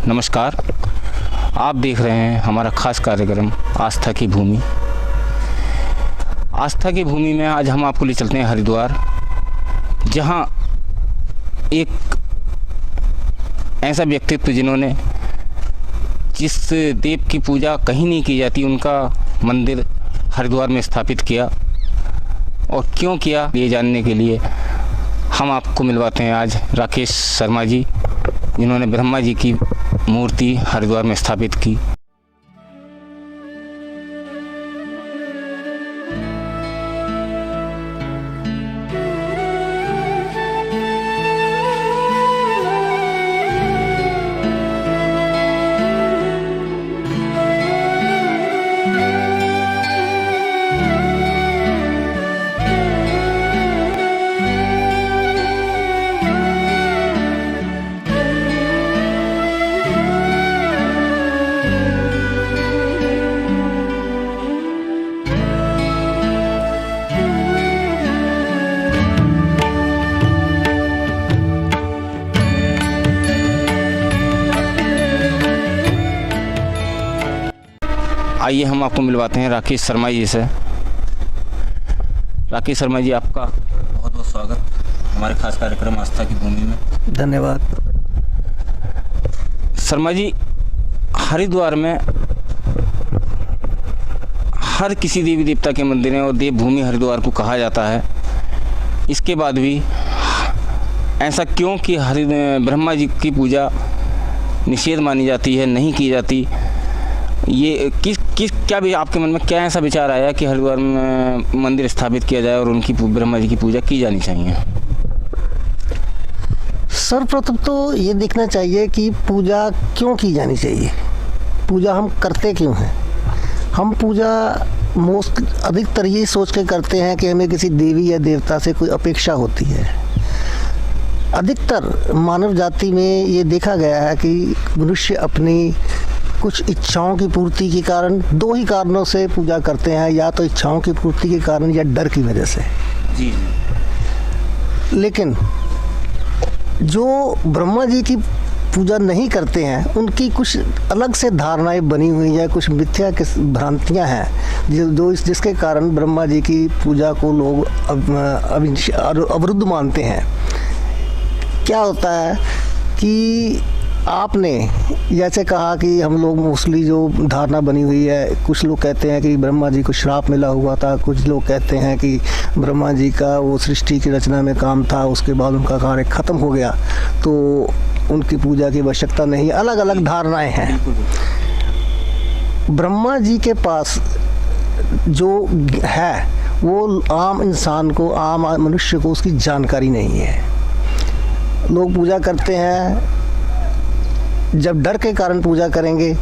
नमस्कार, आप देख रहे हैं हमारा खास कार्यक्रम आस्था की भूमि। आस्था की भूमि में आज हम आपको ले चलते हैं हरिद्वार, जहां एक ऐसा व्यक्तित्व जिन्होंने जिस देव की पूजा कहीं नहीं की जाती उनका मंदिर हरिद्वार में स्थापित किया, और क्यों किया ये जानने के लिए हम आपको मिलवाते हैं आज राकेश शर्मा जी, जिन्होंने ब्रह्मा जी की मूर्ति हरिद्वार में स्थापित की। आइए हम आपको मिलवाते हैं राकेश शर्मा जी से। राकेश शर्मा जी, आपका बहुत बहुत स्वागत हमारे खास कार्यक्रम आस्था की भूमि में। धन्यवाद। शर्मा जी, हरिद्वार में हर किसी देवी देवता के मंदिर हैं और देवभूमि हरिद्वार को कहा जाता है। इसके बाद भी ऐसा क्यों कि ब्रह्मा जी की पूजा निषेध मानी जाती है, नहीं की जाती? ये किस क्या भी आपके मन में क्या ऐसा विचार आया कि हरिद्वार में मंदिर स्थापित किया जाए और उनकी ब्रह्मा जी की पूजा की जानी चाहिए? सर्वप्रथम तो ये देखना चाहिए कि पूजा क्यों की जानी चाहिए, पूजा हम करते क्यों हैं। हम पूजा अधिकतर ये सोच के करते हैं कि हमें किसी देवी या देवता से कोई अपेक्षा होती है। अधिकतर मानव जाति में ये देखा गया है कि मनुष्य अपनी कुछ इच्छाओं की पूर्ति के कारण दो ही कारणों से पूजा करते हैं, या तो इच्छाओं की पूर्ति के कारण या डर की वजह से। जी। लेकिन जो ब्रह्मा जी की पूजा नहीं करते हैं उनकी कुछ अलग से धारणाएं बनी हुई हैं, कुछ मिथ्या भ्रांतियां हैं जिसके कारण ब्रह्मा जी की पूजा को लोग अवरुद्ध मानते हैं। क्या होता है कि आपने जैसे कहा कि हम लोग मोस्टली जो धारणा बनी हुई है, कुछ लोग कहते हैं कि ब्रह्मा जी को श्राप मिला हुआ था, कुछ लोग कहते हैं कि ब्रह्मा जी का वो सृष्टि की रचना में काम था, उसके बाद उनका कार्य ख़त्म हो गया तो उनकी पूजा की आवश्यकता नहीं। अलग अलग धारणाएं हैं। ब्रह्मा जी के पास जो है वो आम इंसान को, आम मनुष्य को उसकी जानकारी नहीं है। लोग पूजा करते हैं, जब डर के कारण पूजा करेंगे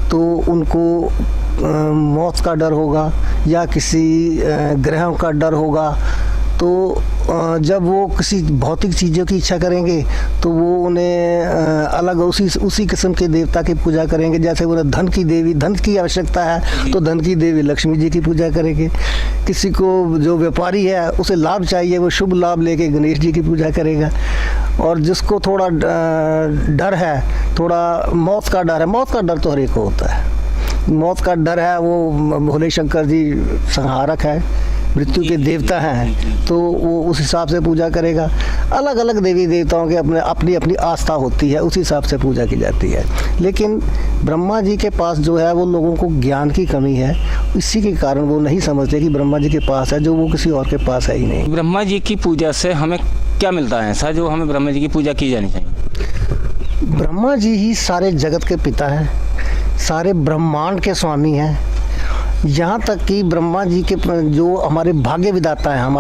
तो उनको मौत का डर होगा या किसी ग्रहों का डर होगा, तो जब वो किसी भौतिक चीज़ों की इच्छा करेंगे तो वो उन्हें अलग उसी किस्म के देवता की पूजा करेंगे। जैसे उन्हें धन की आवश्यकता है तो धन की देवी लक्ष्मी जी की पूजा करेंगे। किसी को जो व्यापारी है उसे लाभ चाहिए, वो शुभ लाभ लेके गणेश जी की पूजा करेगा। और जिसको थोड़ा डर है, थोड़ा मौत का डर है, मौत का डर तो हर एक को होता है, मौत का डर है, वो भोले शंकर जी संहारक है, मृत्यु के देवता हैं, तो वो उस हिसाब से पूजा करेगा। अलग अलग देवी देवताओं के अपनी अपनी आस्था होती है, उस हिसाब से पूजा की जाती है। लेकिन ब्रह्मा जी के पास जो है वो लोगों को ज्ञान की कमी है, इसी के कारण वो नहीं समझते कि ब्रह्मा जी के पास है जो वो किसी और के पास है ही नहीं। ब्रह्मा जी की पूजा से हमें क्या मिलता है ऐसा जो हमें ब्रह्मा जी की पूजा की जानी चाहिए? ब्रह्मा जी ही सारे जगत के पिता हैं, सारे ब्रह्मांड के स्वामी हैं। यहाँ तक कि ब्रह्मा जी के जो हमारे भाग्य विधाता है, हम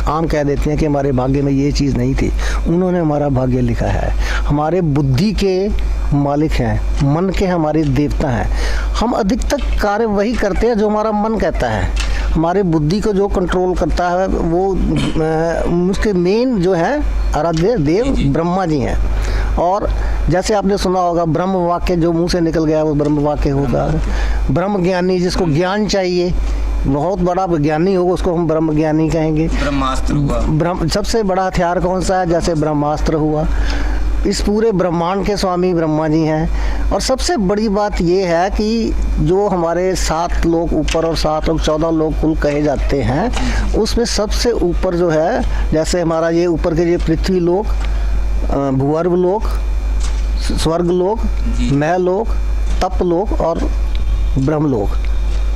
आम कह देते हैं कि हमारे भाग्य में ये चीज़ नहीं थी, उन्होंने हमारा भाग्य लिखा है। हमारे बुद्धि के मालिक हैं, मन के हमारे देवता हैं। हम अधिकतर कार्य वही करते हैं जो हमारा मन कहता है। हमारे बुद्धि को जो कंट्रोल करता है वो उसके मेन जो है आराध्य देव ब्रह्मा जी हैं। और जैसे आपने सुना होगा ब्रह्म वाक्य जो मुंह से निकल गया वो ब्रह्म वाक्य होगा। ब्रह्म ज्ञानी, जिसको ज्ञान चाहिए, बहुत बड़ा विज्ञानी होगा उसको हम ब्रह्म ज्ञानी कहेंगे। ब्रह्मास्त्र हुआ। सबसे बड़ा हथियार कौन सा है? जैसे ब्रह्मास्त्र हुआ। इस पूरे ब्रह्मांड के स्वामी ब्रह्मा जी हैं। और सबसे बड़ी बात ये है कि जो हमारे 7 लोक ऊपर और 7 लोक 14 लोक कुल कहे जाते हैं, उसमें सबसे ऊपर जो है, जैसे हमारा ये ऊपर के ये पृथ्वी लोक, भूवर्ग लोक, स्वर्ग लोक, महलोक, तप लोक और ब्रह्मलोक।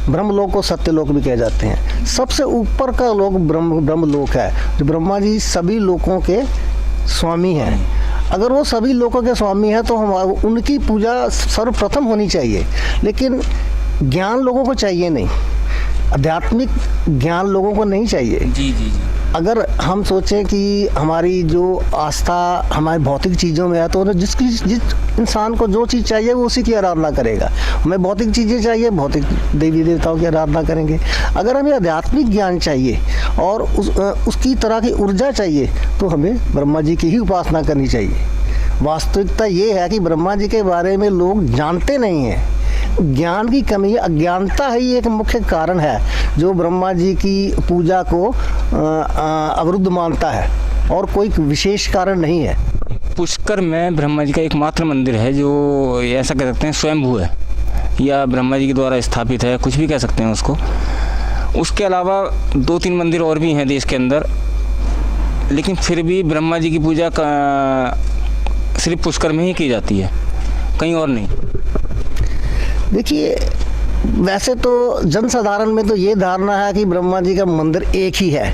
ब्रह्मलोक को सत्यलोक भी कहे जाते हैं। सबसे ऊपर का लोक ब्रह्मलोक है, जो ब्रह्मा जी सभी लोकों के स्वामी हैं। अगर वो सभी लोकों के स्वामी हैं तो हम उनकी पूजा सर्वप्रथम होनी चाहिए। लेकिन ज्ञान लोगों को चाहिए नहीं, आध्यात्मिक ज्ञान लोगों को नहीं चाहिए। जी जी जी। अगर हम सोचें कि हमारी जो आस्था हमारी भौतिक चीज़ों में है, तो जिस इंसान को जो चीज़ चाहिए वो उसी की आराधना करेगा। हमें भौतिक चीज़ें चाहिए, भौतिक देवी देवताओं की आराधना करेंगे। अगर हमें आध्यात्मिक ज्ञान चाहिए और उसकी तरह की ऊर्जा चाहिए, तो हमें ब्रह्मा जी की ही उपासना करनी चाहिए। वास्तविकता ये है कि ब्रह्मा जी के बारे में लोग जानते नहीं हैं। ज्ञान की कमी, अज्ञानता ही एक मुख्य कारण है जो ब्रह्मा जी की पूजा को अवरुद्ध मानता है, और कोई विशेष कारण नहीं है। पुष्कर में ब्रह्मा जी का एकमात्र मंदिर है जो ऐसा कह सकते हैं स्वयंभू है, या ब्रह्मा जी के द्वारा स्थापित है, कुछ भी कह सकते हैं उसको। उसके अलावा 2-3 मंदिर और भी हैं देश के अंदर, लेकिन फिर भी ब्रह्मा जी की पूजा सिर्फ पुष्कर में ही की जाती है, कहीं और नहीं। देखिए, वैसे तो जनसाधारण में तो ये धारणा है कि ब्रह्मा जी का मंदिर एक ही है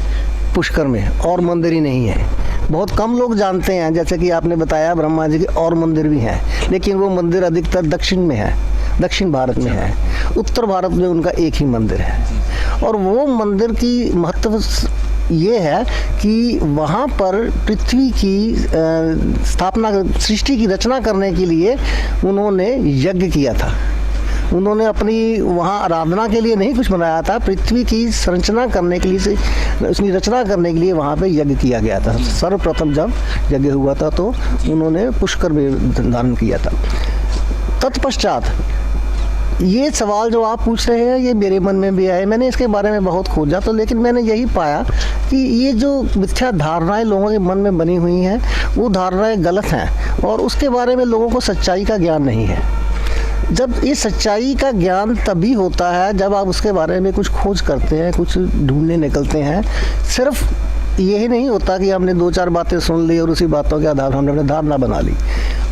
पुष्कर में, और मंदिर ही नहीं है। बहुत कम लोग जानते हैं, जैसे कि आपने बताया ब्रह्मा जी के और मंदिर भी हैं, लेकिन वो मंदिर अधिकतर दक्षिण में है, दक्षिण भारत में है। उत्तर भारत में उनका एक ही मंदिर है, और वो मंदिर की महत्व ये है कि वहाँ पर पृथ्वी की स्थापना, सृष्टि की रचना करने के लिए उन्होंने यज्ञ किया था। उन्होंने अपनी वहाँ आराधना के लिए नहीं कुछ बनाया था, पृथ्वी की संरचना करने के लिए, उसकी रचना करने के लिए वहाँ पे यज्ञ किया गया था। सर्वप्रथम जब यज्ञ हुआ था तो उन्होंने पुष्कर में धारण किया था। तत्पश्चात ये सवाल जो आप पूछ रहे हैं, ये मेरे मन में भी आए। मैंने इसके बारे में बहुत खोजा, तो लेकिन मैंने यही पाया कि ये जो मिथ्या धारणाएं लोगों के मन में बनी हुई हैं, वो धारणाएं गलत हैं, और उसके बारे में लोगों को सच्चाई का ज्ञान नहीं है। जब ये सच्चाई का ज्ञान तभी होता है जब आप उसके बारे में कुछ खोज करते हैं, कुछ ढूंढने निकलते हैं। सिर्फ यही नहीं होता कि हमने 2-4 बातें सुन ली और उसी बातों के आधार पर हमने धारणा बना ली।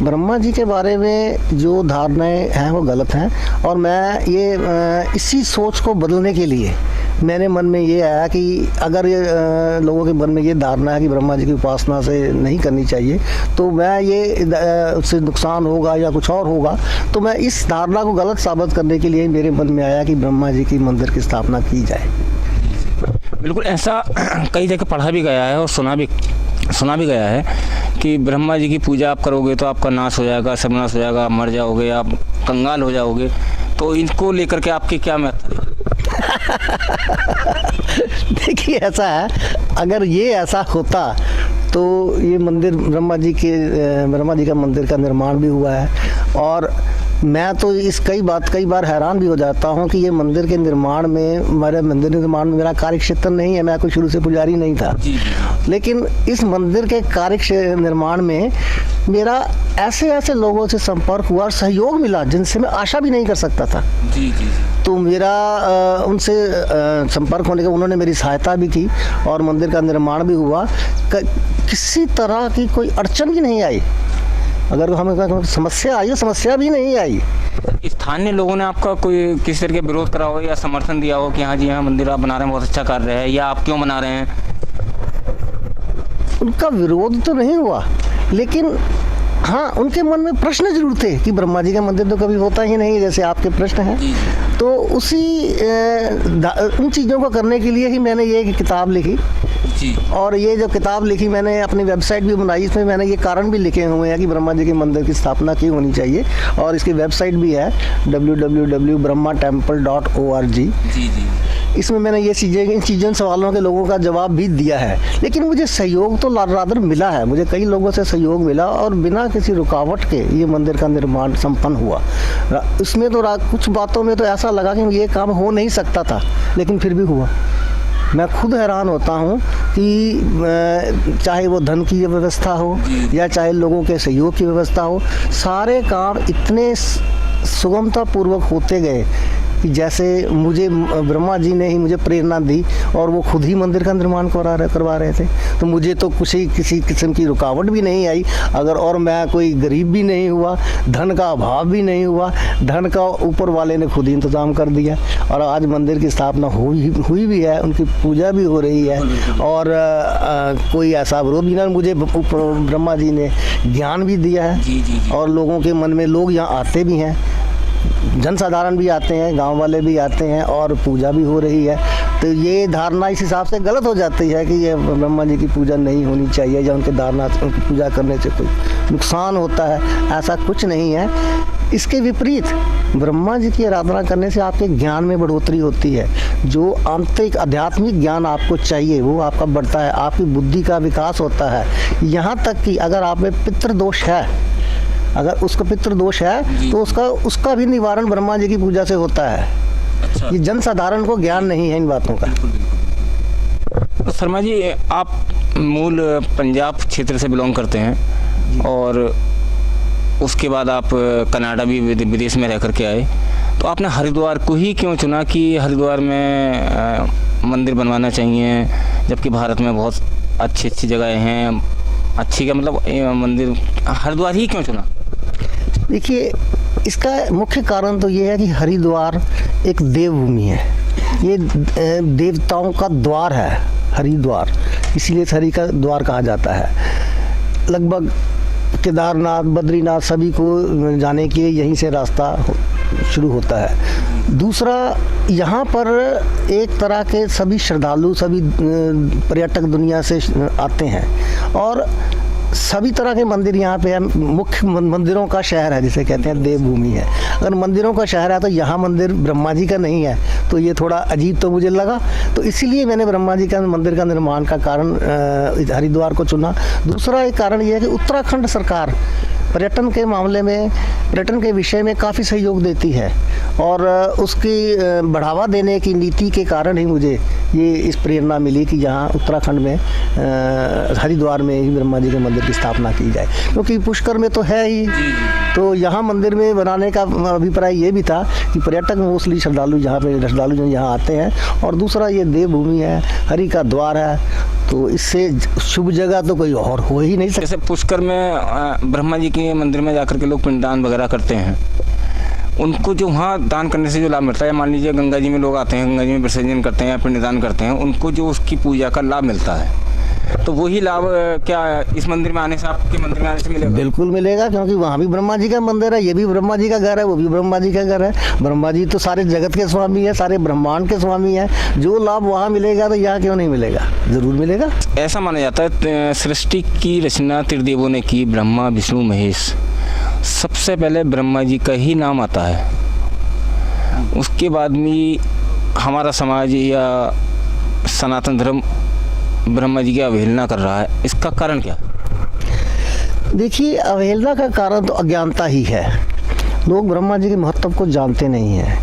ब्रह्मा जी के बारे में जो धारणाएं हैं वो गलत हैं, और मैं ये इसी सोच को बदलने के लिए मेरे मन में ये आया कि अगर ये लोगों के मन में ये धारणा है कि ब्रह्मा जी की उपासना से नहीं करनी चाहिए, तो मैं ये उससे नुकसान होगा या कुछ और होगा, तो मैं इस धारणा को गलत साबित करने के लिए मेरे मन में आया कि ब्रह्मा जी की मंदिर की स्थापना की जाए। बिल्कुल, ऐसा कई जगह पढ़ा भी गया है और सुना भी गया है कि ब्रह्मा जी की पूजा आप करोगे तो आपका नाश हो जाएगा, सर्वनाश हो जाएगा, मर जाओगे, आप कंगाल हो जाओगे। तो इनको लेकर के आपके क्या महत्व है? देखिए, ऐसा है, अगर ये ऐसा होता तो ये मंदिर ब्रह्मा जी का मंदिर का निर्माण भी हुआ है। और मैं तो कई बार हैरान भी हो जाता हूँ कि ये मंदिर के निर्माण में, मंदिर निर्माण में मेरा कार्यक्षेत्र नहीं है, मैं कोई शुरू से पुजारी नहीं था। लेकिन इस मंदिर के कार्य निर्माण में मेरा ऐसे लोगों से संपर्क हुआ और सहयोग मिला जिनसे मैं आशा भी नहीं कर सकता था। जी जी। तो मेरा उनसे संपर्क होने के, उन्होंने मेरी सहायता भी की और मंदिर का निर्माण भी हुआ। किसी तरह की कोई अड़चन भी नहीं आई। अगर हमें समस्या आई तो समस्या भी नहीं आई। स्थानीय लोगों ने आपका कोई किसी तरह के विरोध करा हो या समर्थन दिया हो कि हाँ जी, हाँ मंदिर आप बना रहे हैं, बहुत अच्छा कार्य है, या आप क्यों बना रहे हैं? उनका विरोध तो नहीं हुआ, लेकिन हाँ, उनके मन में प्रश्न जरूर थे कि ब्रह्मा जी का मंदिर तो कभी होता ही नहीं, जैसे आपके प्रश्न हैं। तो उन चीज़ों को करने के लिए ही मैंने ये किताब लिखी। जी। और ये जो किताब लिखी मैंने अपनी वेबसाइट भी बनाई, इसमें मैंने ये कारण भी लिखे हुए हैं कि ब्रह्मा जी के मंदिर की स्थापना क्यों होनी चाहिए, और इसकी वेबसाइट भी है www.brahmatemple.org। जी जी। इसमें मैंने इन चीज़ों सवालों के लोगों का जवाब भी दिया है। लेकिन मुझे सहयोग तो रादर मिला है, मुझे कई लोगों से सहयोग मिला और बिना किसी रुकावट के ये मंदिर का निर्माण संपन्न हुआ। इसमें तो कुछ बातों में तो ऐसा लगा कि ये काम हो नहीं सकता था, लेकिन फिर भी हुआ। मैं खुद हैरान होता हूँ कि चाहे वो धन की व्यवस्था हो या चाहे लोगों के सहयोग की व्यवस्था हो, सारे काम इतने सुगमतापूर्वक होते गए कि जैसे मुझे ब्रह्मा जी ने ही मुझे प्रेरणा दी और वो खुद ही मंदिर का निर्माण करवा रहे थे। तो मुझे तो किसी किस्म की रुकावट भी नहीं आई, अगर और मैं कोई गरीब भी नहीं हुआ, धन का अभाव भी नहीं हुआ, धन का ऊपर वाले ने खुद ही इंतज़ाम कर दिया और आज मंदिर की स्थापना हुई भी है, उनकी पूजा भी हो रही है और कोई ऐसा विरोध भी नहीं। मुझे ब्रह्मा जी ने ज्ञान भी दिया है और लोगों के मन में, लोग यहाँ आते भी हैं, जनसाधारण भी आते हैं, गांव वाले भी आते हैं और पूजा भी हो रही है। तो ये धारणा इस हिसाब से गलत हो जाती है कि ये ब्रह्मा जी की पूजा नहीं होनी चाहिए या उनकी पूजा करने से कोई नुकसान होता है, ऐसा कुछ नहीं है। इसके विपरीत ब्रह्मा जी की आराधना करने से आपके ज्ञान में बढ़ोतरी होती है। जो आंतरिक आध्यात्मिक ज्ञान आपको चाहिए वो आपका बढ़ता है, आपकी बुद्धि का विकास होता है। यहाँ तक कि अगर आप में पितृदोष है, अगर उसका पितृदोष है तो उसका भी निवारण ब्रह्मा जी की पूजा से होता है। अच्छा। ये जनसाधारण को ज्ञान नहीं है इन बातों का। तो शर्मा जी, आप मूल पंजाब क्षेत्र से बिलोंग करते हैं और उसके बाद आप कनाडा भी विदेश में रह करके आए, तो आपने हरिद्वार को ही क्यों चुना कि हरिद्वार में मंदिर बनवाना चाहिए, जबकि भारत में बहुत अच्छी अच्छी जगहें हैं, अच्छी का मतलब मंदिर, हरिद्वार ही क्यों चुना? देखिए, इसका मुख्य कारण तो ये है कि हरिद्वार एक देवभूमि है, ये देवताओं का द्वार है हरिद्वार, इसीलिए हरि का द्वार कहा जाता है। लगभग केदारनाथ, बद्रीनाथ सभी को जाने के लिए यहीं से रास्ता शुरू होता है। दूसरा, यहाँ पर एक तरह के सभी श्रद्धालु, सभी पर्यटक दुनिया से आते हैं और सभी तरह के मंदिर यहाँ पे है। मुख्य मंदिरों का शहर है, जिसे कहते हैं देवभूमि है। अगर मंदिरों का शहर है तो यहाँ मंदिर ब्रह्मा जी का नहीं है, तो ये थोड़ा अजीब तो मुझे लगा, तो इसीलिए मैंने ब्रह्मा जी का मंदिर का निर्माण का कारण हरिद्वार को चुना। दूसरा एक कारण ये है कि उत्तराखंड सरकार पर्यटन के मामले में, पर्यटन के विषय में काफ़ी सहयोग देती है और उसकी बढ़ावा देने की नीति के कारण ही मुझे ये इस प्रेरणा मिली कि यहाँ उत्तराखंड में हरिद्वार में ही ब्रह्मा जी के मंदिर की स्थापना की जाए, क्योंकि पुष्कर में तो है ही, तो यहाँ मंदिर में बनाने का अभिप्राय ये भी था कि पर्यटक मोस्टली श्रद्धालु जो यहाँ आते हैं और दूसरा ये देवभूमि है, हरि का द्वार है, तो इससे शुभ जगह तो कोई और हो ही नहीं सकता। जैसे पुष्कर में ब्रह्मा जी के मंदिर में जाकर के लोग पिंडदान वगैरह करते हैं, उनको जो वहाँ दान करने से जो लाभ मिलता है, मान लीजिए गंगा जी में लोग आते हैं, गंगा जी में विसर्जन करते हैं या पिंडदान करते हैं, उनको जो उसकी पूजा का लाभ मिलता है, तो वही लाभ क्या इस मंदिर में आने से, आपके मंदिर में आने से मिलेगा? बिल्कुल मिलेगा, क्योंकि वहाँ भी ब्रह्मा जी का मंदिर है, ये भी ब्रह्मा जी का घर है, वो भी ब्रह्मा जी का घर है। ब्रह्मा जी तो सारे जगत के स्वामी है, सारे ब्रह्मांड के स्वामी है। जो लाभ वहाँ मिलेगा तो यहाँ क्यों नहीं मिलेगा? जरूर मिलेगा। ऐसा माना जाता है सृष्टि की रचना त्रिदेवों ने की, ब्रह्मा विष्णु महेश, सबसे पहले ब्रह्मा जी का ही नाम आता है। उसके बाद में हमारा समाज या सनातन धर्म ब्रह्मा जी की अवहेलना कर रहा है, इसका कारण क्या? देखिए, अवहेलना का कारण तो अज्ञानता ही है। लोग ब्रह्मा जी के महत्व को जानते नहीं हैं।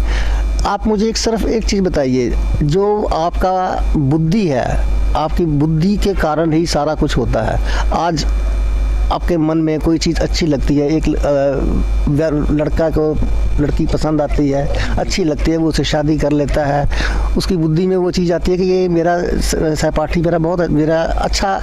आप मुझे सिर्फ एक चीज़ बताइए, जो आपका बुद्धि है, आपकी बुद्धि के कारण ही सारा कुछ होता है। आज आपके मन में कोई चीज़ अच्छी लगती है, एक लड़का को लड़की पसंद आती है, अच्छी लगती है, वो उसे शादी कर लेता है, उसकी बुद्धि में वो चीज़ आती है कि ये मेरा सहपाठी मेरा अच्छा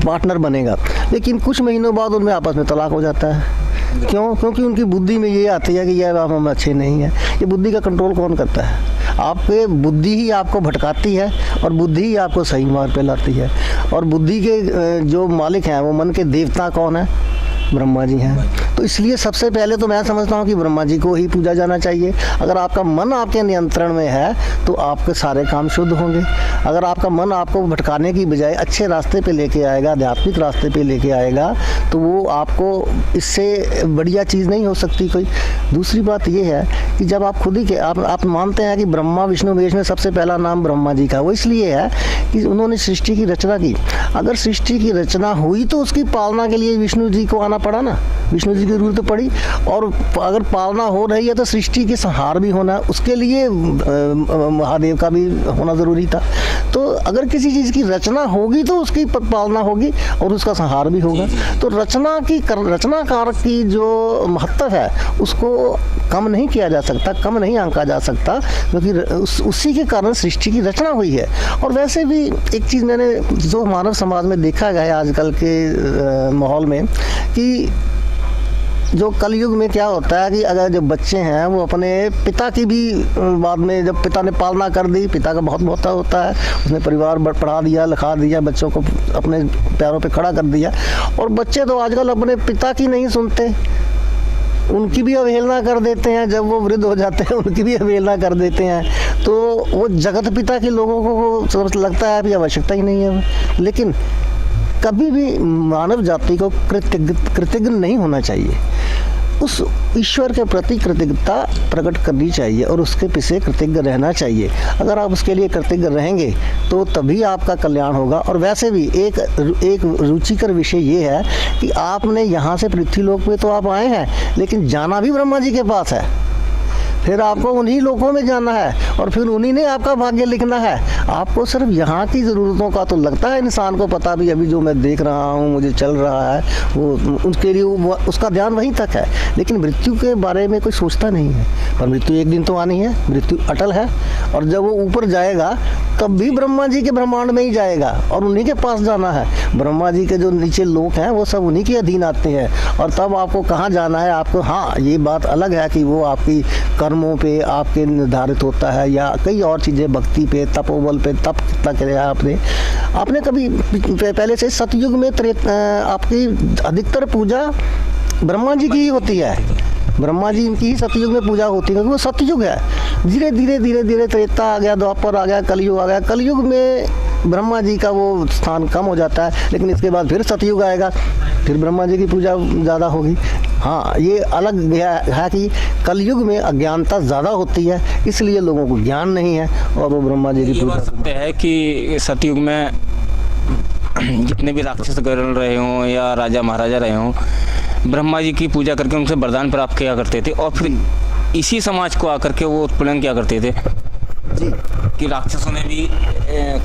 पार्टनर बनेगा, लेकिन कुछ महीनों बाद उनमें आपस में तलाक हो जाता है। क्यों? क्योंकि उनकी बुद्धि में ये आती है कि यह हम अच्छे नहीं हैं। ये बुद्धि का कंट्रोल कौन करता है? आपके बुद्धि ही आपको भटकाती है और बुद्धि ही आपको सही मार्ग पे लाती है। और बुद्धि के जो मालिक हैं, वो मन के देवता कौन है? ब्रह्मा जी हैं। तो इसलिए सबसे पहले तो मैं समझता हूँ कि ब्रह्मा जी को ही पूजा जाना चाहिए। अगर आपका मन आपके नियंत्रण में है तो आपके सारे काम शुद्ध होंगे। अगर आपका मन आपको भटकाने की बजाय अच्छे रास्ते पे लेके आएगा, आध्यात्मिक रास्ते पे लेके आएगा, तो वो आपको इससे बढ़िया चीज़ नहीं हो सकती कोई। दूसरी बात ये है कि जब आप खुद ही के आप मानते हैं कि ब्रह्मा विष्णु महेश में सबसे पहला नाम ब्रह्मा जी का, वो इसलिए है कि उन्होंने सृष्टि की रचना की। अगर सृष्टि की रचना हुई तो उसकी पालना के लिए विष्णु जी को आना पड़ा ना। विष्णु जी की ज़रूरत पड़ी। और अगर पालना हो रही है तो सृष्टि के संहार भी होना, उसके लिए महादेव का भी होना ज़रूरी था। तो अगर किसी चीज़ की रचना होगी तो उसकी पालना होगी और उसका संहार भी होगा। तो रचनाकार की जो महत्व है उसको कम नहीं किया जा सकता, कम नहीं आंका जा सकता, क्योंकि उसी के कारण सृष्टि की रचना हुई है। और वैसे भी एक चीज़ मैंने जो मानव समाज में देखा गया है आजकल के माहौल में, कि जो कलयुग में क्या होता है कि अगर जो बच्चे हैं वो अपने पिता की भी बाद में, जब पिता ने पालना कर दी, पिता का बहुत महत्व होता है, उसने परिवार पढ़ा दिया, लिखा दिया, बच्चों को अपने पैरों पे खड़ा कर दिया। और बच्चे तो आजकल अपने पिता की नहीं सुनते, उनकी भी अवहेलना कर देते हैं। जब वो वृद्ध हो जाते हैं उनकी भी अवहेलना कर देते हैं। तो वो जगत पिता के लोगों को लगता है अभी आवश्यकता ही नहीं है। लेकिन कभी भी मानव जाति को कृतज्ञ नहीं होना चाहिए, उस ईश्वर के प्रति कृतज्ञता प्रकट करनी चाहिए और उसके पीछे कृतज्ञ रहना चाहिए। अगर आप उसके लिए कृतज्ञ रहेंगे तो तभी आपका कल्याण होगा। और वैसे भी एक रुचिकर विषय ये है कि आपने यहाँ से पृथ्वीलोक पे तो आप आए हैं, लेकिन जाना भी ब्रह्मा जी के पास है। फिर आपको उन्हीं लोकों में जाना है और फिर उन्हीं ने आपका भाग्य लिखना है। आपको सिर्फ यहाँ की ज़रूरतों का तो लगता है इंसान को पता भी, अभी जो मैं देख रहा हूँ, मुझे चल रहा है, वो उसके लिए उसका ध्यान वहीं तक है। लेकिन मृत्यु के बारे में कोई सोचता नहीं है। पर मृत्यु एक दिन तो आनी है, मृत्यु अटल है। और जब वो ऊपर जाएगा तब भी ब्रह्मा जी के ब्रह्मांड में ही जाएगा और उन्हीं के पास जाना है। ब्रह्मा जी के जो नीचे लोक हैं वो सब उन्हीं के अधीन आते हैं। और तब आपको कहाँ जाना है, आपको, हाँ ये बात अलग है कि वो आपकी कर्मों पे आपके निर्धारित होता है, या कई और चीज़ें, भक्ति पे, तपोबल पे, तप कितना किया आपने कभी पहले से सतयुग में आपकी अधिकतर पूजा ब्रह्मा जी की ही होती है। ब्रह्मा जी इनकी ही सतयुग में पूजा होती है, क्योंकि वो सतयुग है। धीरे धीरे त्रेता आ गया, द्वापर आ गया, कलयुग आ गया। कलयुग में ब्रह्मा जी का वो स्थान कम हो जाता है, लेकिन इसके बाद फिर सतयुग आएगा, फिर ब्रह्मा जी की पूजा ज़्यादा होगी। हाँ, ये अलग है कि कलयुग में अज्ञानता ज़्यादा होती है, इसलिए लोगों को ज्ञान नहीं है और वो ब्रह्मा जी की पूजा करते हैं। कि सतयुग में जितने भी राक्षस गण रहे हों या राजा महाराजा रहे हों, ब्रह्मा जी की पूजा करके उनसे वरदान प्राप्त किया करते थे और फिर इसी समाज को आकर के वो उत्पीड़न किया करते थे जी, कि राक्षसों ने भी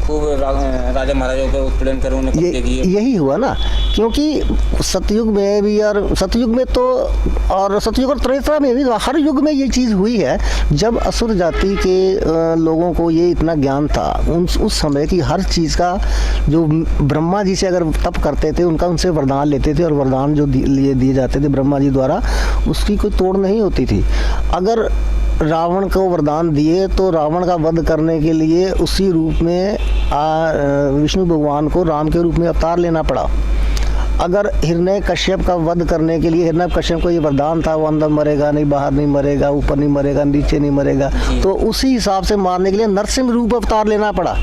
खूब राजा महाराजाओं का उत्पीड़न कर उन्हें कब्जे किए। यही हुआ ना, क्योंकि सतयुग में भी और सतयुग में तो, और सतयुग और त्रेता में भी, हर युग में ये चीज़ हुई है। जब असुर जाति के लोगों को ये इतना ज्ञान था उस समय की हर चीज़ का, जो ब्रह्मा जी से अगर तप करते थे, उनसे वरदान लेते थे और वरदान जो दिए जाते थे ब्रह्मा जी द्वारा, उसकी कोई तोड़ नहीं होती थी। अगर रावण को वरदान दिए तो रावण का वध करने के लिए उसी रूप में विष्णु भगवान को राम के रूप में अवतार लेना पड़ा। अगर हिरण्यकश्यप का वध करने के लिए हिरण्यकश्यप को ये वरदान था, वो अंदर मरेगा नहीं, बाहर नहीं मरेगा, ऊपर नहीं मरेगा, नीचे नहीं मरेगा, तो उसी हिसाब से मारने के लिए नरसिंह रूप अवतार लेना पड़ा।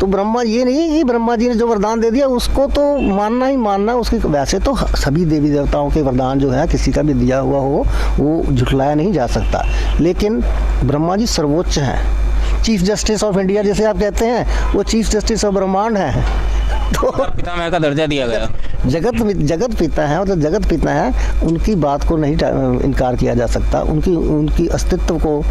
तो ब्रह्मा, ये नहीं कि ब्रह्मा जी ने जो वरदान दे दिया उसको तो मानना ही मानना। उसकी वैसे तो सभी देवी देवताओं के वरदान जो है, किसी का भी दिया हुआ हो, वो झुठलाया नहीं जा सकता। लेकिन ब्रह्मा जी सर्वोच्च हैं, चीफ जस्टिस ऑफ इंडिया जैसे आप कहते हैं, वो चीफ जस्टिस ऑफ ब्रह्मांड है। तो पितामह का दर्जा दिया गया। जगत पिता है, मतलब जगत पिता है, उनकी बात को नहीं इनकार किया जा सकता। उनकी अस्तित्व को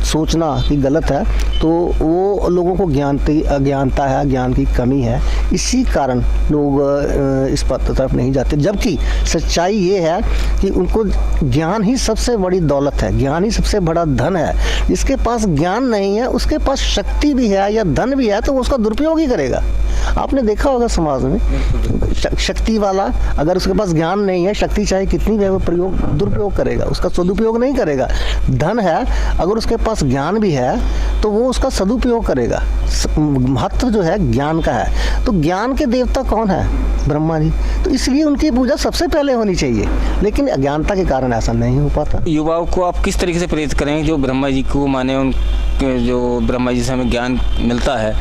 सोचना कि गलत है, तो वो लोगों को अज्ञानता है, ज्ञान की कमी है, इसी कारण लोग इस तरफ नहीं जाते। जबकि सच्चाई ये है कि उनको ज्ञान ही सबसे बड़ी दौलत है, ज्ञान ही सबसे बड़ा धन है। जिसके पास ज्ञान नहीं है, उसके पास शक्ति भी है या धन भी है, तो वो उसका दुरुपयोग ही करेगा। आपने देखा होगा समाज में, शक्ति वाला अगर उसके पास ज्ञान नहीं है, शक्ति चाहे कितनी भी, वो दुरुपयोग करेगा, उसका सदुपयोग नहीं करेगा। धन है, अगर उसके पास ज्ञान भी है तो वो उसका सदुपयोग करेगा। महत्व जो है ज्ञान का है। तो ज्ञान के देवता कौन है? ब्रह्मा जी। तो इसलिए उनकी पूजा सबसे पहले होनी चाहिए, लेकिन अज्ञानता के कारण ऐसा नहीं हो पाता। युवाओं को आप किस तरीके से प्रेरित करें जो ब्रह्मा जी को माने, उन जो ब्रह्मा जी से हमें ज्ञान मिलता है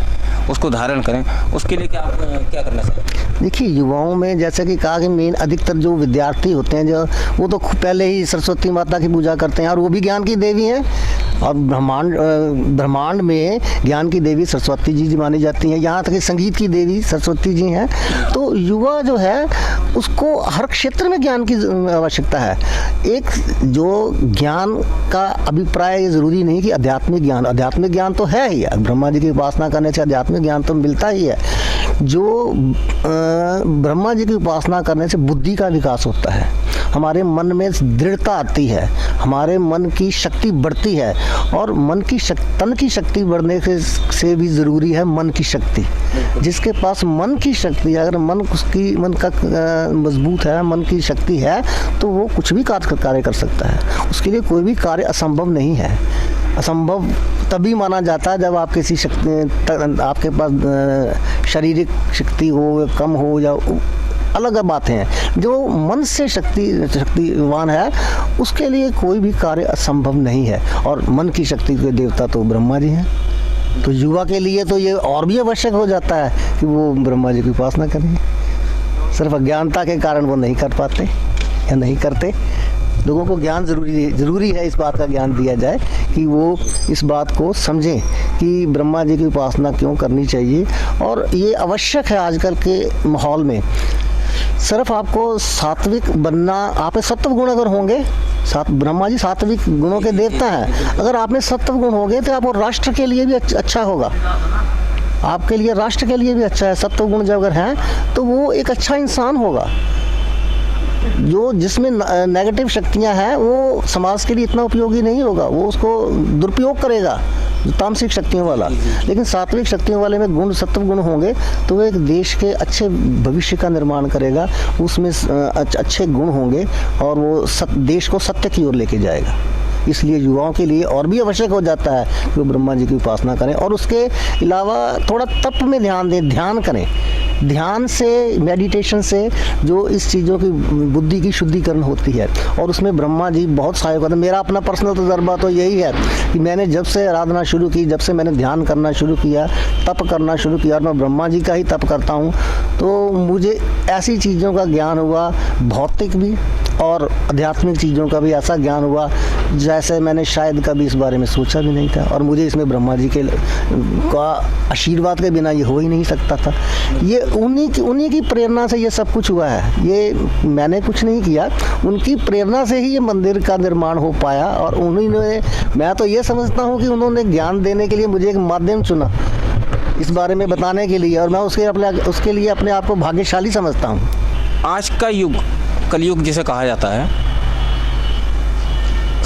उसको धारण करें, उसके लिए क्या करना चाहिए? देखिए, युवाओं में जैसे कि कहा कि मेन अधिकतर जो विद्यार्थी होते हैं, जो वो तो पहले ही सरस्वती माता की पूजा करते हैं और वो भी ज्ञान की देवी हैं। और ब्रह्मांड में ज्ञान की देवी सरस्वती जी मानी जाती हैं, यहाँ तक कि संगीत की देवी सरस्वती जी हैं। तो युवा जो है उसको हर क्षेत्र में ज्ञान की आवश्यकता है। एक जो ज्ञान का अभिप्राय ज़रूरी नहीं कि आध्यात्मिक ज्ञान तो है ही, ब्रह्मा जी की उपासना करने से आध्यात्मिक ज्ञान तो मिलता ही है। जो ब्रह्मा जी की उपासना करने से बुद्धि का विकास होता है, हमारे मन में दृढ़ता आती है, हमारे मन की शक्ति बढ़ती है। और तन की शक्ति बढ़ने से भी ज़रूरी है मन की शक्ति। जिसके पास मन की शक्ति, अगर मन का मजबूत है, मन की शक्ति है, तो वो कुछ भी कार्य कर सकता है। उसके लिए कोई भी कार्य असंभव नहीं है। असंभव तभी माना जाता है जब आप किसी आपके पास शारीरिक शक्ति हो, कम हो या अलग बातें हैं। जो मन से शक्तिवान है उसके लिए कोई भी कार्य असंभव नहीं है। और मन की शक्ति के देवता तो ब्रह्मा जी हैं। तो युवा के लिए तो ये और भी आवश्यक हो जाता है कि वो ब्रह्मा जी की उपासना करें। सिर्फ अज्ञानता के कारण वो नहीं कर पाते या नहीं करते। लोगों को ज्ञान ज़रूरी है, इस बात का ज्ञान दिया जाए कि वो इस बात को समझें कि ब्रह्मा जी की उपासना क्यों करनी चाहिए। और ये आवश्यक है आजकल के माहौल में। सिर्फ आपको सात्विक बनना, आप में सत्व गुण अगर होंगे, ब्रह्मा जी सात्विक गुणों के देवता हैं, अगर आप में सत्व गुण होंगे तो आप राष्ट्र के लिए भी अच्छा होगा, आपके लिए राष्ट्र के लिए भी अच्छा है। सत्व गुण जब अगर हैं तो वो एक अच्छा इंसान होगा। जो जिसमें नेगेटिव शक्तियां हैं वो समाज के लिए इतना उपयोगी नहीं होगा, वो उसको दुरुपयोग करेगा, तामसिक शक्तियों वाला। लेकिन सात्विक शक्तियों वाले में सत्व गुण होंगे तो वो एक देश के अच्छे भविष्य का निर्माण करेगा। उसमें अच्छे गुण होंगे और वो देश को सत्य की ओर लेके जाएगा। इसलिए युवाओं के लिए और भी आवश्यक हो जाता है कि वो ब्रह्मा जी की उपासना करें। और उसके अलावा थोड़ा तप में ध्यान दें, ध्यान करें। ध्यान से, मेडिटेशन से जो इस चीज़ों की बुद्धि की शुद्धिकरण होती है, और उसमें ब्रह्मा जी बहुत सहायक होते हैं। मेरा अपना पर्सनल तजर्बा तो यही है कि मैंने जब से आराधना शुरू की, जब से मैंने ध्यान करना शुरू किया, तप करना शुरू किया, और मैं ब्रह्मा जी का ही तप करता हूँ, तो मुझे ऐसी चीज़ों का ज्ञान हुआ, भौतिक भी और आध्यात्मिक चीज़ों का भी ऐसा ज्ञान हुआ जैसे मैंने शायद कभी इस बारे में सोचा भी नहीं था। और मुझे इसमें ब्रह्मा जी का आशीर्वाद के बिना ये हो ही नहीं सकता था। ये उन्हीं की प्रेरणा से ये सब कुछ हुआ है। ये मैंने कुछ नहीं किया, उनकी प्रेरणा से ही ये मंदिर का निर्माण हो पाया। और उन्होंने, मैं तो ये समझता हूँ कि उन्होंने ज्ञान देने के लिए मुझे एक माध्यम चुना इस बारे में बताने के लिए, और मैं उसके लिए अपने आप को भाग्यशाली समझता हूँ। आज का युग कलयुग जिसे कहा जाता है,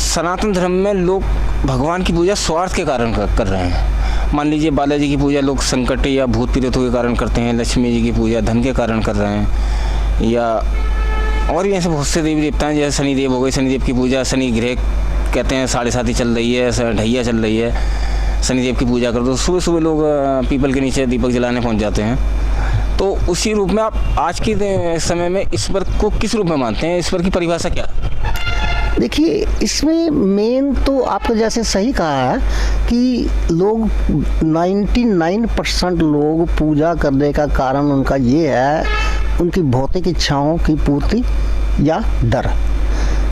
सनातन धर्म में लोग भगवान की पूजा स्वार्थ के कारण कर रहे हैं। मान लीजिए बालाजी की पूजा लोग संकट या भूत प्रेतों के कारण करते हैं, लक्ष्मी जी की पूजा धन के कारण कर रहे हैं, या और भी ऐसे बहुत से देवी देवता हैं। जैसे शनिदेव हो गए, शनिदेव की पूजा, शनि ग्रह कहते हैं 7.5 चल रही है, ढैया चल रही है, शनिदेव की पूजा कर दो। सुबह सुबह लोग पीपल के नीचे दीपक जलाने पहुँच जाते हैं। तो उसी रूप में आप आज के समय में ईश्वर को किस रूप में मानते हैं? ईश्वर की परिभाषा क्या है? देखिए, इसमें मेन तो आपको जैसे सही कहा है कि लोग 99% लोग पूजा करने का कारण उनका ये है, उनकी भौतिक इच्छाओं की पूर्ति या डर।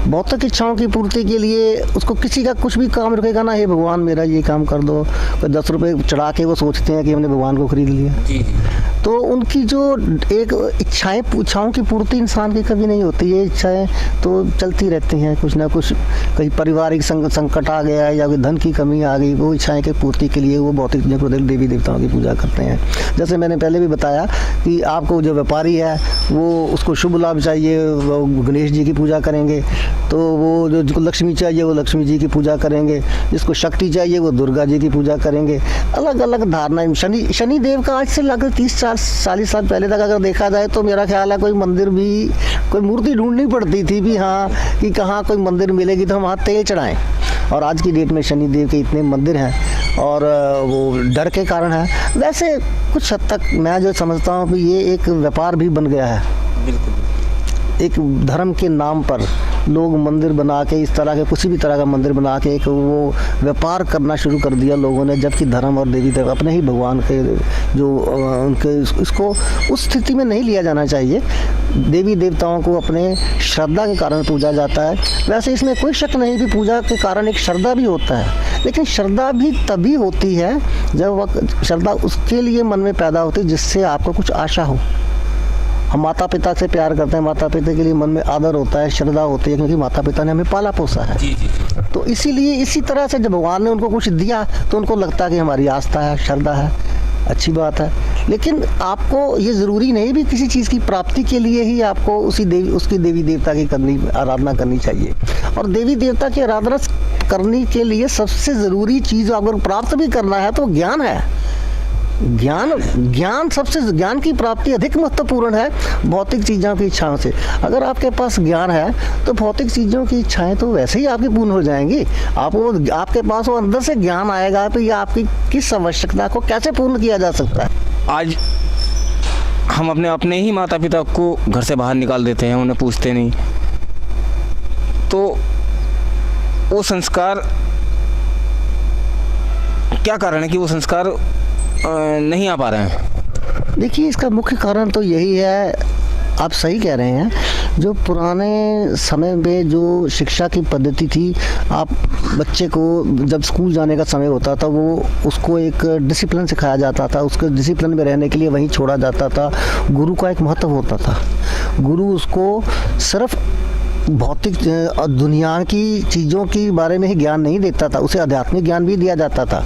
भौतिक इच्छाओं की पूर्ति के लिए उसको किसी का कुछ भी काम रखेगा ना, हे भगवान मेरा ये काम कर दो, कोई 10 रुपये चढ़ा के वो सोचते हैं कि हमने भगवान को खरीद लिया। जी। तो उनकी जो एक इच्छाओं की पूर्ति इंसान की कभी नहीं होती। ये इच्छाएं तो चलती रहती हैं, कुछ ना कुछ, कहीं पारिवारिक संकट आ गया या धन की कमी आ गई, वो इच्छाएं की पूर्ति के लिए वो भौतिक देवी देवताओं की पूजा करते हैं। जैसे मैंने पहले भी बताया कि आपको जो व्यापारी है वो उसको शुभ लाभ चाहिए, वो गणेश जी की पूजा करेंगे। तो वो जो लक्ष्मी चाहिए वो लक्ष्मी जी की पूजा करेंगे, जिसको शक्ति चाहिए वो दुर्गा जी की पूजा करेंगे। अलग अलग धारणाएं। शनि देव का आज से लगभग 30-40 साल पहले तक अगर देखा जाए तो मेरा ख्याल है कोई मंदिर भी, कोई मूर्ति ढूंढनी पड़ती थी भी, हाँ, कि कहाँ कोई मंदिर मिलेगी तो हम वहाँ तेल चढ़ाएं। और आज की डेट में शनि देव के इतने मंदिर हैं और वो डर के कारण है। वैसे कुछ हद तक मैं जो समझता हूँ कि ये एक व्यापार भी बन गया है। बिल्कुल। एक धर्म के नाम पर लोग मंदिर बना के इस तरह के किसी भी तरह का मंदिर बना के एक वो व्यापार करना शुरू कर दिया लोगों ने, जबकि धर्म और देवी देवता अपने ही भगवान के जो उनके इसको उस स्थिति में नहीं लिया जाना चाहिए। देवी देवताओं को अपने श्रद्धा के कारण पूजा जाता है। वैसे इसमें कोई शक नहीं कि पूजा के कारण एक श्रद्धा भी होता है, लेकिन श्रद्धा भी तभी होती है जब वह श्रद्धा उसके लिए मन में पैदा होती है जिससे आपको कुछ आशा हो। हम माता पिता से प्यार करते हैं, माता पिता के लिए मन में आदर होता है, श्रद्धा होती है, क्योंकि माता पिता ने हमें पाला पोसा है। जी जी। तो इसीलिए इसी तरह से जब भगवान ने उनको कुछ दिया तो उनको लगता है कि हमारी आस्था है, श्रद्धा है, अच्छी बात है। लेकिन आपको ये ज़रूरी नहीं भी किसी चीज़ की प्राप्ति के लिए ही आपको उसकी देवी देवता की आराधना करनी चाहिए। और देवी देवता की आराधना करने के लिए सबसे ज़रूरी चीज़ अगर प्राप्त भी करना है तो ज्ञान है। ज्ञान की प्राप्ति अधिक महत्वपूर्ण है भौतिक चीज़ों की इच्छाओं से। अगर आपके पास ज्ञान है तो भौतिक चीज़ों की इच्छाएं तो वैसे ही आपकी पूर्ण हो जाएंगी। आपके पास वो अंदर से ज्ञान आएगा तो ये आपकी किस आवश्यकता को कैसे पूर्ण किया जा सकता है। आज हम अपने ही माता पिता को घर से बाहर निकाल देते हैं, उन्हें पूछते नहीं, तो वो संस्कार क्या कारण है कि वो संस्कार नहीं आ पा रहे हैं? देखिए, इसका मुख्य कारण तो यही है, आप सही कह रहे हैं। जो पुराने समय में जो शिक्षा की पद्धति थी, आप बच्चे को जब स्कूल जाने का समय होता था वो उसको एक डिसिप्लिन सिखाया जाता था, उसके डिसिप्लिन में रहने के लिए वहीं छोड़ा जाता था। गुरु का एक महत्व होता था। गुरु उसको सिर्फ भौतिक दुनिया की चीज़ों के बारे में ही ज्ञान नहीं देता था, उसे आध्यात्मिक ज्ञान भी दिया जाता था।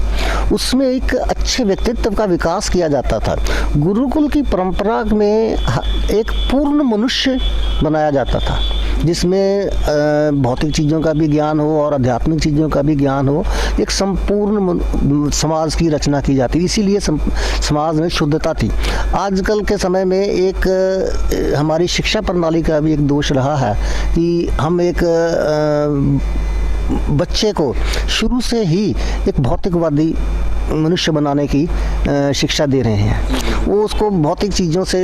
उसमें एक अच्छे व्यक्तित्व का विकास किया जाता था। गुरुकुल की परंपरा में एक पूर्ण मनुष्य बनाया जाता था, जिसमें भौतिक चीज़ों का भी ज्ञान हो और आध्यात्मिक चीज़ों का भी ज्ञान हो। एक संपूर्ण समाज की रचना की जाती, इसीलिए समाज में शुद्धता थी। आजकल के समय में एक हमारी शिक्षा प्रणाली का भी एक दोष रहा है कि हम एक बच्चे को शुरू से ही एक भौतिकवादी मनुष्य बनाने की शिक्षा दे रहे हैं। वो उसको भौतिक चीज़ों से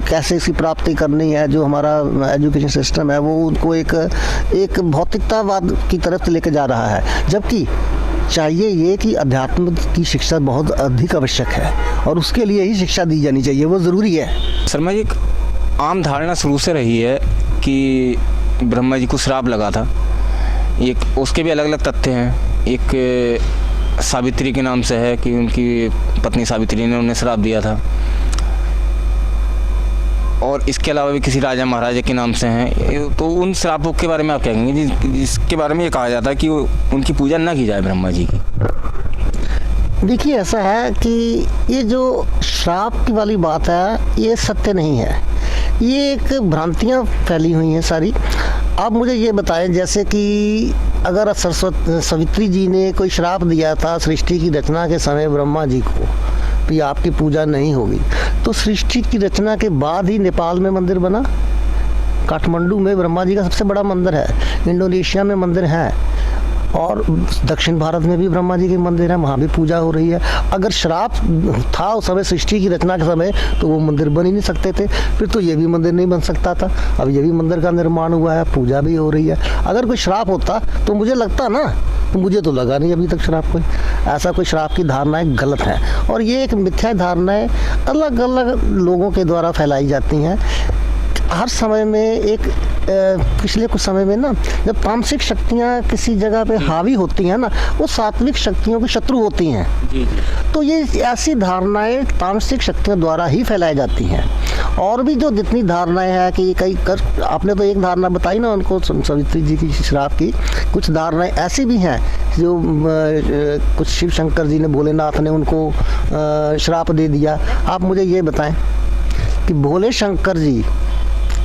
कैसे इसकी प्राप्ति करनी है, जो हमारा एजुकेशन सिस्टम है वो उनको एक भौतिकतावाद की तरफ लेके जा रहा है। जबकि चाहिए ये कि अध्यात्म की शिक्षा बहुत अधिक आवश्यक है और उसके लिए ही शिक्षा दी जानी चाहिए, वो ज़रूरी है। शर्मा जी, एक आम धारणा शुरू से रही है कि ब्रह्मा जी को श्राप लगा था। एक उसके भी अलग अलग तथ्य हैं। एक सावित्री के नाम से है कि उनकी पत्नी सावित्री ने उन्हें श्राप दिया था, और इसके अलावा भी किसी राजा महाराजा के नाम से हैं। तो उन श्रापों के बारे में आप क्या कहेंगे जिसके बारे में ये कहा जाता है कि उनकी पूजा ना की जाए ब्रह्मा जी की? देखिए, ऐसा है कि ये जो श्राप की वाली बात है ये सत्य नहीं है, ये एक भ्रांतियाँ फैली हुई हैं सारी। आप मुझे ये बताएं, जैसे कि अगर सावित्री जी ने कोई श्राप दिया था सृष्टि की रचना के समय ब्रह्मा जी को कि आपकी पूजा नहीं होगी, तो सृष्टि की रचना के बाद ही नेपाल में मंदिर बना। काठमांडू में ब्रह्मा जी का सबसे बड़ा मंदिर है, इंडोनेशिया में मंदिर है, और दक्षिण भारत में भी ब्रह्मा जी के मंदिर है, वहाँ भी पूजा हो रही है। अगर श्राप था उस समय सृष्टि की रचना के समय तो वो मंदिर बन ही नहीं सकते थे, फिर तो ये भी मंदिर नहीं बन सकता था। अब ये भी मंदिर का निर्माण हुआ है, पूजा भी हो रही है। अगर कोई श्राप होता तो मुझे लगता ना, तो मुझे तो लगा नहीं अभी तक श्राप कोई ऐसा कोई श्राप की धारणाएं गलत है, और ये एक मिथ्या धारणाएं अलग अलग लोगों के द्वारा फैलाई जाती हैं। हर समय में एक पिछले कुछ समय में ना, जब तामसिक शक्तियाँ किसी जगह पे हावी होती हैं ना, वो सात्विक शक्तियों की शत्रु होती हैं। तो ये ऐसी धारणाएं तामसिक शक्तियों द्वारा ही फैलाई जाती हैं। और भी जो जितनी धारणाएं हैं कि आपने तो एक धारणा बताई ना उनको, सावित्री जी की श्राप की, कुछ धारणाएं ऐसी भी हैं जो कुछ शिव शंकर जी ने, भोलेनाथ ने उनको श्राप दे दिया। आप मुझे ये बताएं कि भोले शंकर जी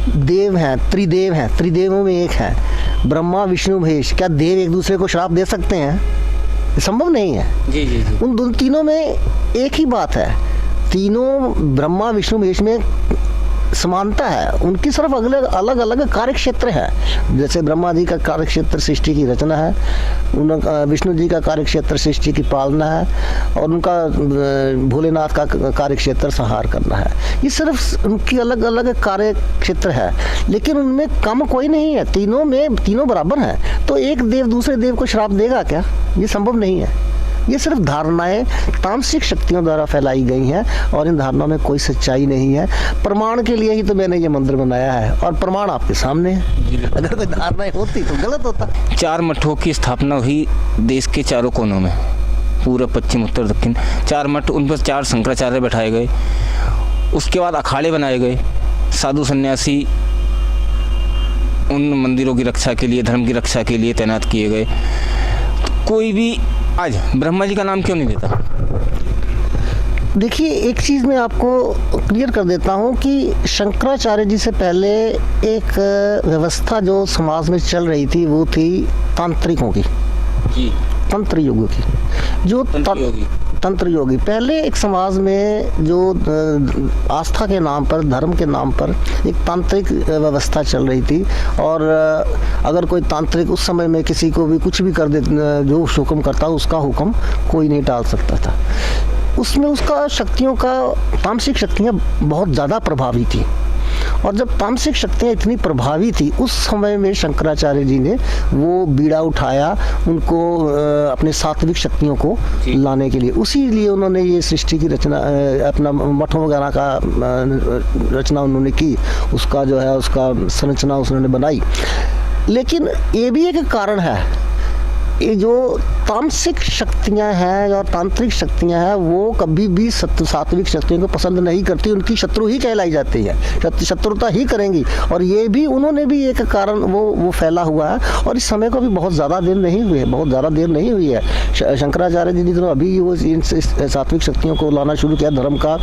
देव हैं, त्रिदेव हैं, त्रिदेवों में एक है ब्रह्मा विष्णु महेश। क्या देव एक दूसरे को श्राप दे सकते हैं? संभव नहीं है। जी जी जी। उन तीनों में एक ही बात है, तीनों ब्रह्मा विष्णु महेश में समानता है, उनकी सिर्फ अलग अलग कार्य क्षेत्र है। जैसे ब्रह्मा जी का कार्य क्षेत्र सृष्टि की रचना है, उनका विष्णु जी का कार्य क्षेत्र सृष्टि की पालना है, और उनका भोलेनाथ का कार्य क्षेत्र संहार करना है। ये सिर्फ उनकी अलग अलग कार्य क्षेत्र है, लेकिन उनमें कम कोई नहीं है, तीनों बराबर हैं। तो एक देव दूसरे देव को श्राप देगा क्या? ये संभव नहीं है। ये सिर्फ धारणाएं तामसिक शक्तियों द्वारा फैलाई गई हैं, और इन धारणाओं में कोई सच्चाई नहीं है। प्रमाण के लिए ही तो मैंने ये मंदिर बनाया है, और प्रमाण आपके सामने है। अगर कोई धारणाएं होती तो गलत होता। 4 मठों की स्थापना हुई देश के चारों कोनों में, पूर्व, पश्चिम, उत्तर, दक्षिण। 4 मठ, उन पर 4 शंकराचार्य बैठाए गए। उसके बाद अखाड़े बनाए गए, साधु सन्यासी उन मंदिरों की रक्षा के लिए, धर्म की रक्षा के लिए तैनात किए गए। कोई भी आज ब्रह्मा जी का नाम क्यों नहीं लेता? देखिए, एक चीज़ मैं आपको क्लियर कर देता हूँ कि शंकराचार्य जी से पहले एक व्यवस्था जो समाज में चल रही थी वो थी तांत्रिकों की, तंत्र युग की। जो तंत्र योगी पहले एक समाज में जो आस्था के नाम पर, धर्म के नाम पर एक तांत्रिक व्यवस्था चल रही थी, और अगर कोई तांत्रिक उस समय में किसी को भी कुछ भी कर दे, जो हुक्म करता उसका हुक्म कोई नहीं टाल सकता था। उसमें उसका शक्तियों का, तामसिक शक्तियाँ बहुत ज़्यादा प्रभावी थी, और जब तामसिक शक्तियाँ इतनी प्रभावी थी उस समय में शंकराचार्य जी ने वो बीड़ा उठाया उनको अपने सात्विक शक्तियों को लाने के लिए। उसी लिए उन्होंने ये सृष्टि की रचना, अपना मठों वगैरह का रचना उन्होंने की, उसका जो है उसका संरचना उन्होंने बनाई। लेकिन ये भी एक कारण है, ये जो तामसिक शक्तियां हैं और तांत्रिक शक्तियां हैं वो कभी भी सात्विक शक्तियों को पसंद नहीं करती, उनकी शत्रु ही कहलाई जाती है, शत्रुता ही करेंगी। और ये भी उन्होंने भी एक कारण वो फैला हुआ है, और इस समय को भी बहुत ज़्यादा देर नहीं हुई है। शंकराचार्य जी ने अभी वो इन सात्विक शक्तियों को लाना शुरू किया, धर्म का,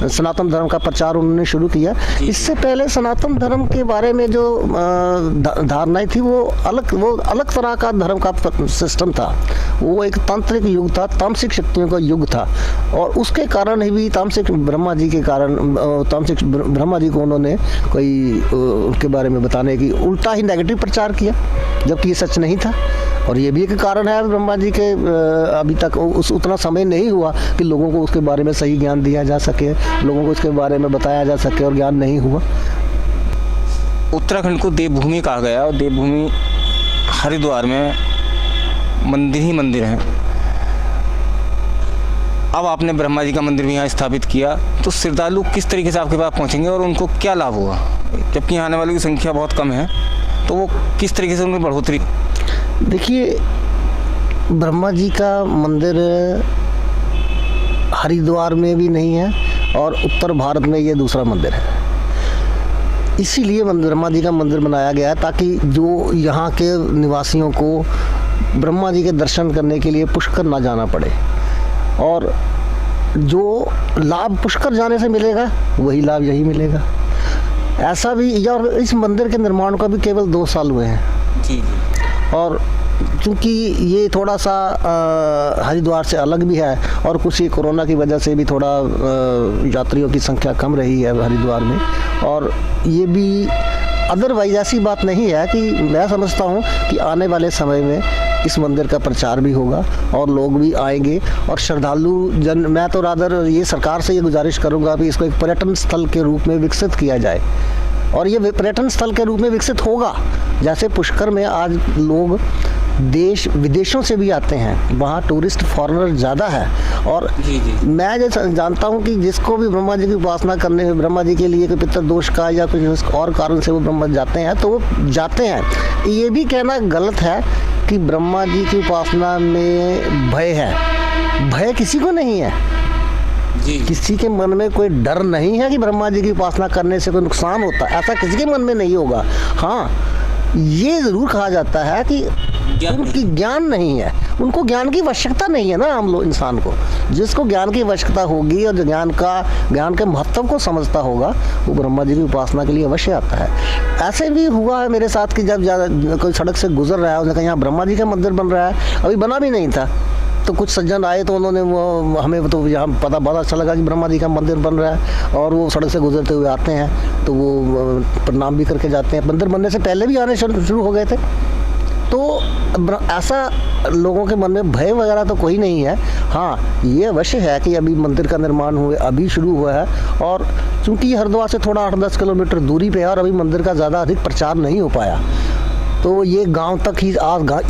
सनातन धर्म का प्रचार उन्होंने शुरू किया। इससे पहले सनातन धर्म के बारे में जो धारणाएं थी वो अलग तरह का धर्म का सिस्टम था, वो एक तांत्रिक युग था, तामसिक शक्तियों का युग था। और उसके कारण ही भी तामसिक ब्रह्मा जी को उन्होंने कोई उनके बारे में बताने की उल्टा ही नेगेटिव प्रचार किया, जबकि ये सच नहीं था। और ये भी एक कारण है, ब्रह्मा जी के अभी तक उतना समय नहीं हुआ कि लोगों को उसके बारे में सही ज्ञान दिया जा सके, लोगों को इसके बारे में बताया जा सके, और ज्ञान नहीं हुआ। उत्तराखंड को देवभूमि कहा गया, और देवभूमि हरिद्वार में मंदिर ही मंदिर हैं। अब आपने ब्रह्मा जी का मंदिर भी यहाँ स्थापित किया, तो श्रद्धालु किस तरीके से आपके पास पहुँचेंगे और उनको क्या लाभ होगा? जबकि यहाँ आने वालों की संख्या बहुत कम है, तो वो किस तरीके से उनमें बढ़ोतरी? देखिए, ब्रह्मा जी का मंदिर हरिद्वार में भी नहीं है, और उत्तर भारत में ये दूसरा मंदिर है। इसीलिए ब्रह्मा जी का मंदिर बनाया गया है ताकि जो यहाँ के निवासियों को ब्रह्मा जी के दर्शन करने के लिए पुष्कर ना जाना पड़े, और जो लाभ पुष्कर जाने से मिलेगा वही लाभ यही मिलेगा। ऐसा भी, और इस मंदिर के निर्माण को भी केवल 2 साल हुए हैं जी। और क्योंकि ये थोड़ा सा हरिद्वार से अलग भी है, और कुछ ही कोरोना की वजह से भी थोड़ा यात्रियों की संख्या कम रही है हरिद्वार में, और ये भी अदरवाइज ऐसी बात नहीं है कि मैं समझता हूँ कि आने वाले समय में इस मंदिर का प्रचार भी होगा और लोग भी आएंगे, और श्रद्धालु जन, मैं तो रादर ये सरकार से ये गुजारिश करूँगा कि इसको एक पर्यटन स्थल के रूप में विकसित किया जाए, और ये पर्यटन स्थल के रूप में विकसित होगा। जैसे पुष्कर में आज लोग देश विदेशों से भी आते हैं, वहाँ टूरिस्ट फॉरेनर ज़्यादा है, और मैं जैसा जानता हूँ कि जिसको भी ब्रह्मा जी की उपासना करने, ब्रह्मा जी के लिए कोई पितृ दोष का या कुछ और कारण से वो ब्रह्मा जाते हैं, तो वो जाते हैं। ये भी कहना गलत है कि ब्रह्मा जी की उपासना में भय है, भय किसी को नहीं है जी। किसी के मन में कोई डर नहीं है कि ब्रह्मा जी की उपासना करने से कोई नुकसान होता है, ऐसा किसी के मन में नहीं होगा। हाँ, ये ज़रूर कहा जाता है कि उनकी ज्ञान नहीं है, उनको ज्ञान की आवश्यकता नहीं है ना। हम लोग इंसान को, जिसको ज्ञान की आवश्यकता होगी और जो ज्ञान के महत्व को समझता होगा, वो ब्रह्मा जी की उपासना के लिए अवश्य आता है। ऐसे भी हुआ है मेरे साथ कि जब कोई सड़क से गुजर रहा है, उसने कहा यहाँ ब्रह्मा जी का मंदिर बन रहा है, अभी बना भी नहीं था, तो कुछ सज्जन आए तो उन्होंने वो हमें तो यहाँ पता बहुत अच्छा लगा कि ब्रह्मा जी का मंदिर बन रहा है, और वो सड़क से गुजरते हुए आते हैं तो वो प्रणाम भी करके जाते हैं। मंदिर बनने से पहले भी आने शुरू हो गए थे। तो ऐसा लोगों के मन में भय वगैरह तो कोई नहीं है। हाँ, ये अवश्य है कि अभी मंदिर का निर्माण हुए अभी शुरू हुआ है, और चूँकि हरिद्वार से थोड़ा 8-10 किलोमीटर दूरी पे है और अभी मंदिर का ज़्यादा अधिक प्रचार नहीं हो पाया, तो ये गांव तक ही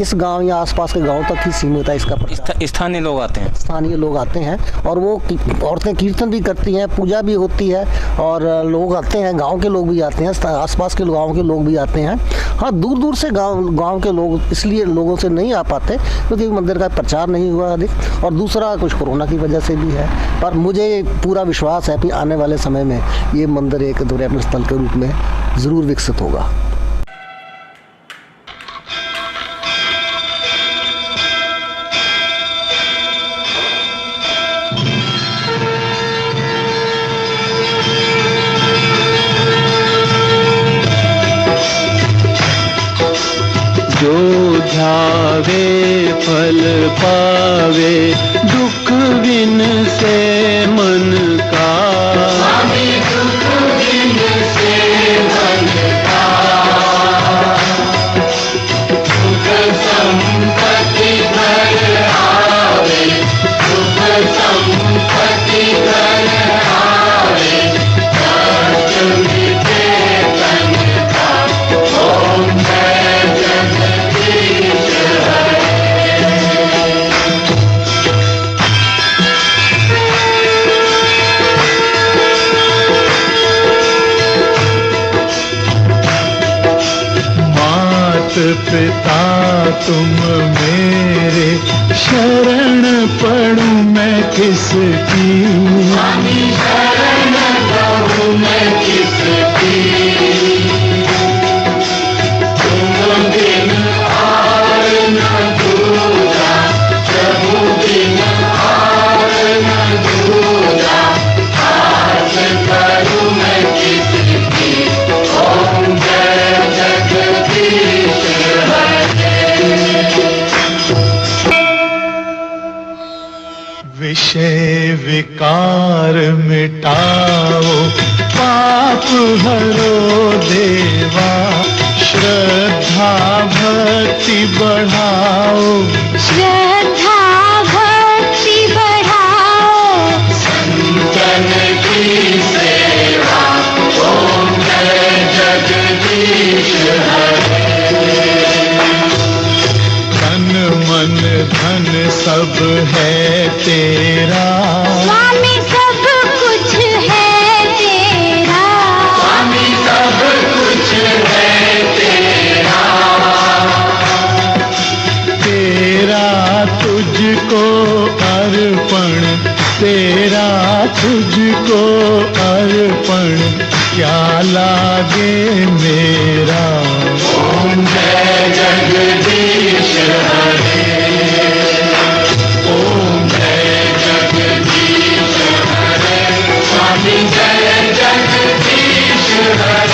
इस गांव या आसपास के गांव तक ही सीमित है इसका प्रचार। स्थानीय लोग आते हैं, स्थानीय लोग आते हैं, और वो औरतें कीर्तन भी करती हैं, पूजा भी होती है, और लोग आते हैं, गांव के लोग भी आते हैं, आसपास के गांव के लोग भी आते हैं। हाँ, दूर दूर से गांव के लोग इसलिए लोगों से नहीं आ पाते क्योंकि मंदिर का प्रचार नहीं हुआ अधिक, और दूसरा कुछ कोरोना की वजह से भी है। पर मुझे पूरा विश्वास है कि आने वाले समय में ये मंदिर एक पर्यटन स्थल के रूप में ज़रूर विकसित होगा। जो ध्यावे फल पावे, दुख बिन से मन का। स्वामी दुख बिन से मन का। सुख संपत्ति घर आवे, सुख संपत्ति घर आवे, कष्ट मिटे तन का। ओम जय जगदीश हरे। मात पिता तुम मेरे, शरण पढ़ूं मैं किसकी। स्वामी शरण पढ़ूं मैं किसकी। तुम बिन आर न दूजा, प्रभु बिन आर न दूजा, आस करूं मैं किसकी। ओम जय जगदीश हरे। विषय विकार मिटाओ, पाप हरो देवा, श्रद्धा भक्ति बढ़ाओ, श्रद्धा भक्ति बढ़ाओ, संतन की सेवा। ओम जय जगदीश हरे। तन मन धन सब है तेरा, स्वामी सब कुछ है तेरा। स्वामी सब कुछ है तेरा। तेरा तुझको अर्पण, तेरा तुझको अर्पण, क्या लागे मेरा। ओम जय जगदीश हरे। ओम जय जगदीश हरे। स्वामी जय जगदीश हरे।